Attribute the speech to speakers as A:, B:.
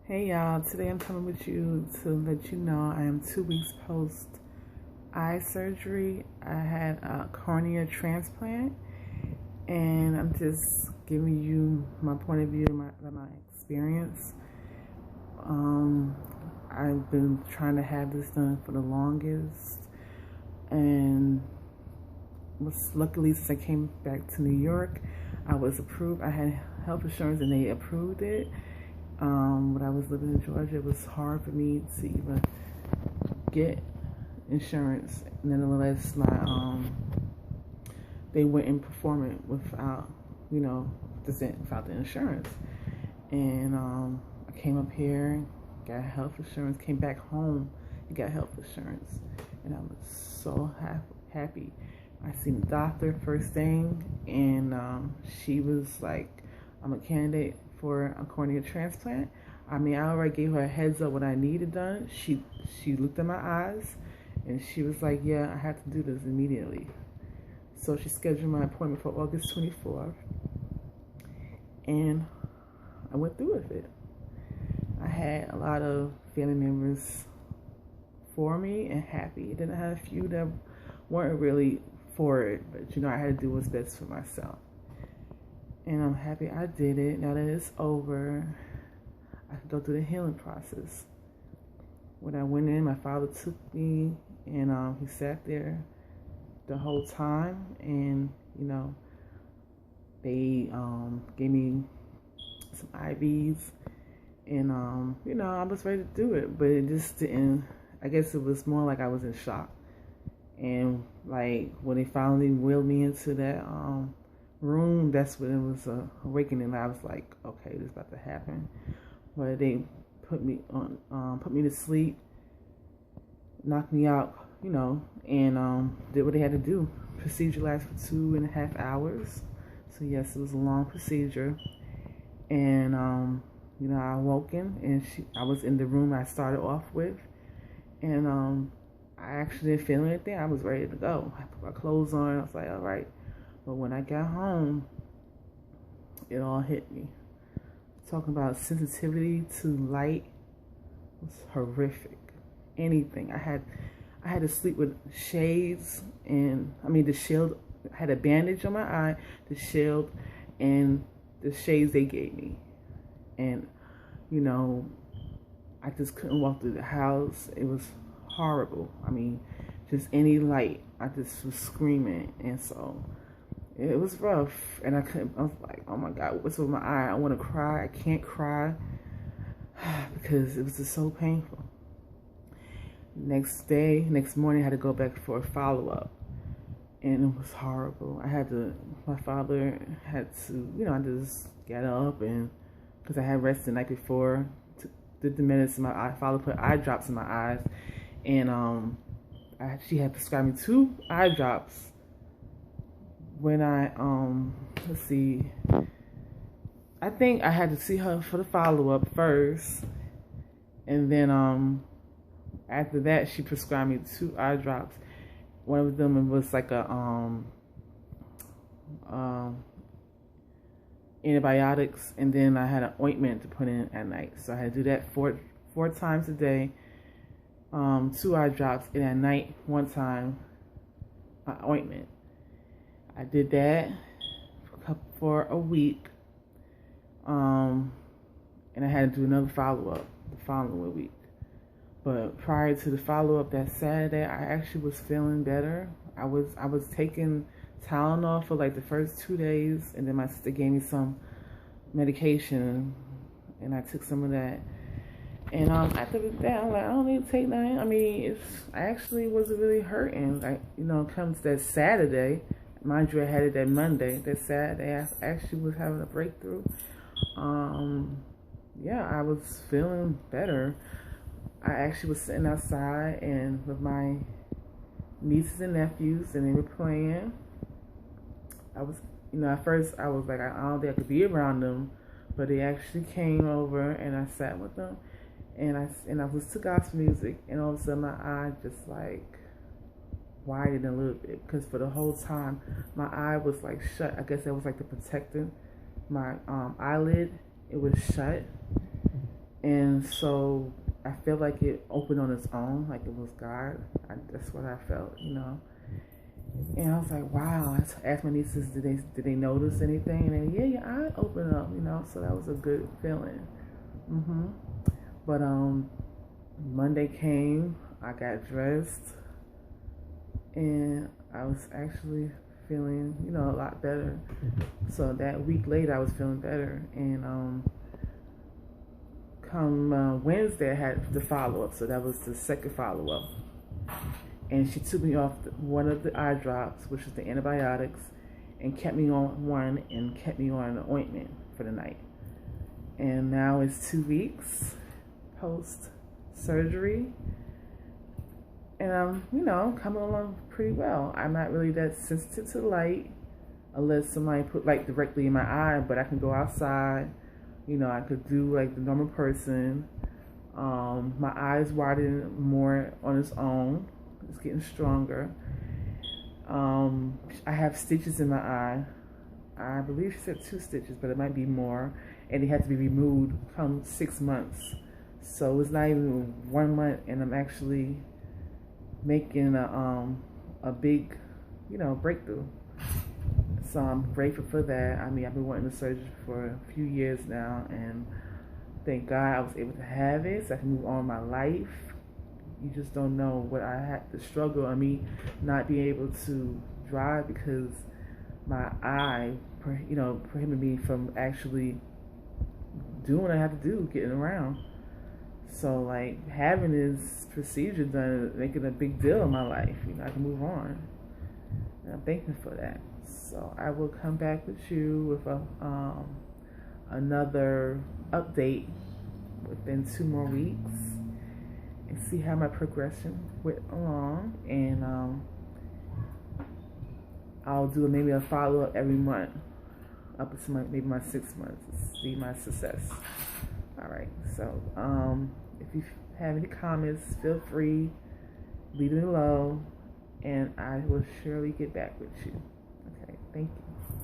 A: Hey y'all, today I'm coming with you to let you know I am 2 weeks post eye surgery. I had a cornea transplant, and I'm just giving you my point of view, my experience. Um, I've been trying to have this done for the longest, and luckily since I came back to New York, I was approved. I had health insurance and they approved it. When I was living in Georgia, it was hard for me to even get insurance. Nonetheless, they wouldn't perform it without, without the insurance. And I came up here, got health insurance, came back home and got health insurance, and I was so happy. I seen the doctor first thing, and she was like, "I'm a candidate for a cornea transplant." I mean, I already gave her a heads up what I needed done. She looked at my eyes, and she was like, "Yeah, I have to do this immediately." So she scheduled my appointment for August 24th, and I went through with it. I had a lot of family members for me and happy. Then I had a few that weren't really for it, but I had to do what's best for myself. And I'm happy I did it. Now that it's over, I can go through the healing process. When I went in, my father took me, and he sat there the whole time, and they gave me some IVs, and I was ready to do it, but it just didn't. I guess it was more like I was in shock. And like when they finally wheeled me into that room, that's when it was a awakening. I was like, okay, this is about to happen. But they put me to sleep, knocked me out, and did what they had to do. Procedure lasted for 2.5 hours. So yes, it was a long procedure. And I awoken, and I was in the room I started off with, and I actually didn't feel anything. I was ready to go. I put my clothes on. I was like, all right. But when I got home, it all hit me. Talking about sensitivity to light was horrific. Anything. I had to sleep with shades, and the shield. I had a bandage on my eye, the shield, and the shades they gave me. And I just couldn't walk through the house. It was horrible. Just any light, I just was screaming, and so it was rough. And I was like, oh my God, what's with my eye? I want to cry. I can't cry because it was just so painful. Next morning, I had to go back for a follow-up, and it was horrible. My father had to, I just got up, and because I had rested the night before, did the medicine. My father put eye drops in my eyes, and she had prescribed me 2 eye drops. When I let's see, I think I had to see her for the follow-up first, and then after that she prescribed me 2 eye drops. One of them was like a antibiotics, and then I had an ointment to put in at night. So I had to do that four times a day, 2 eye drops, and at night 1 time ointment. I did that for a week, and I had to do another follow-up the following week. But prior to the follow-up that Saturday, I actually was feeling better. I was taking Tylenol for like the first 2 days, and then my sister gave me some medication, and I took some of that. And after that, I'm like, I don't need to take nothing. I actually wasn't really hurting. Like, comes that Saturday, mind you, I had it that Monday. That Saturday, I actually was having a breakthrough. I was feeling better. I actually was sitting outside and with my nieces and nephews, and they were playing. I was, at first I was like, I don't think I could be around them, but they actually came over, and I sat with them, and I listened to gospel music, and all of a sudden my eye just like widened a little bit, because for the whole time my eye was like shut. I guess that was like the protecting my eyelid. It was shut, And so I feel like it opened on its own, like it was God. That's what I felt, you know. And I was like, wow. I asked my nieces, did they notice anything? And they, yeah, your eye opened up, you know. So that was a good feeling. But Monday came, I got dressed, and I was actually feeling, you know, a lot better. So that week later, I was feeling better, and come Wednesday, I had the follow up. So that was the second follow up, and she took me off one of the eye drops, which is the antibiotics, and kept me on one and kept me on an ointment for the night. And now it's 2 weeks post surgery, and I'm, you know, coming along pretty well. I'm not really that sensitive to light unless somebody put light directly in my eye, but I can go outside. You know, I could do like the normal person. My eyes widening more on its own. It's getting stronger. I have stitches in my eye. I believe she said 2 stitches, but it might be more. And they have to be removed come 6 months. So it's not even 1 month, and I'm actually making a big, you know, breakthrough. So I'm grateful for that. I mean, I've been wanting the surgery for a few years now, and thank God I was able to have it so I can move on with my life. You just don't know what I had to struggle. I mean, not being able to drive because my eye, you know, prohibited me from actually doing what I have to do, getting around. So like having this procedure done, making a big deal in my life. You know, I can move on. And I'm thankful for that. So I will come back with you with another update within 2 more weeks and see how my progression went along. And I'll do maybe a follow up every month up to maybe my 6 months to see my success. All right. So if you have any comments, feel free, leave it below, and I will surely get back with you. Okay, thank you.